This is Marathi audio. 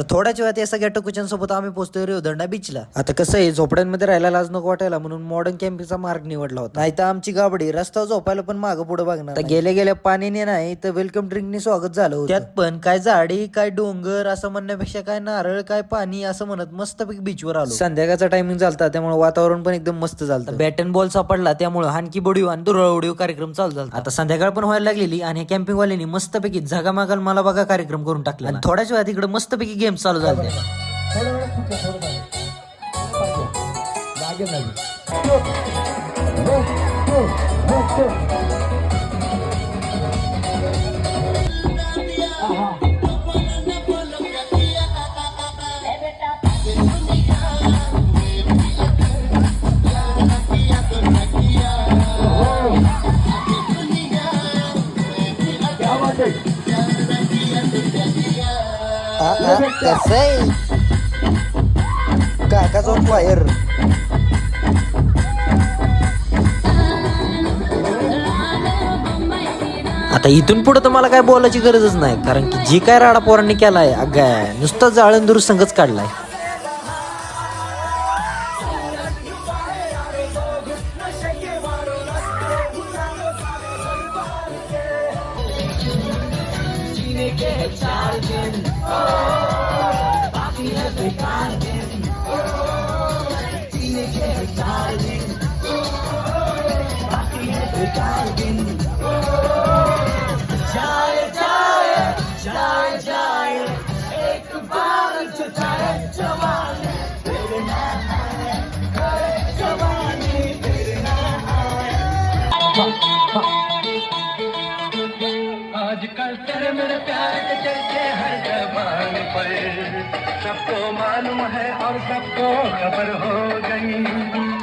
आता थोड्याच वेळात या सगळ्या टकुच्यांसोबत आम्ही पोहोचतोय रेवदंडा बीचला. आता कसं आहे, झोपड्यांमध्ये राहायला लाज नको वाटायला म्हणून मॉडर्न कॅम्पिंगचा मार्ग निवडला होता. नाही तर आमची गाबडी रस्ता झोपायला पण मागं पुढे बघणार. आता गेल्या गेल्या पाणीने नाही तर वेलकम ड्रिंकने स्वागत झालं होतं. त्यात पण काय झाडी काय डोंगर असं म्हणण्यापेक्षा काय नारळ काय पाणी असं म्हणत मस्तपैकी बीचवर आलो. संध्याकाळचा टायमिंग झालता त्यामुळे वातावरण पण एकदम मस्त झालं. बॅट अँड बॉल सापडला त्यामुळे हानकी बोडीव आणि दुरळ उडीव कार्यक्रम चालू झाला. आता संध्याकाळ पण व्हायला लागलेली आणि कॅम्पिंग वाल्यांनी मस्तपैकी झगामागाल मला बघा कार्यक्रम करून टाकला आणि थोड्याच वेळात इकडे मस्तपैकी गेम चालू झाले. काका जोन फायर. आता इथून पुढे तर मला काय बोलायची गरजच नाही कारण की जी काय राडा पोरांनी केलाय अगाय नुसता जाळंदूर संघच काढलाय. आजकल तेरे मेरे प्यार के चलते हर जबान पर सबको मालूम है और सबको खबर हो गई.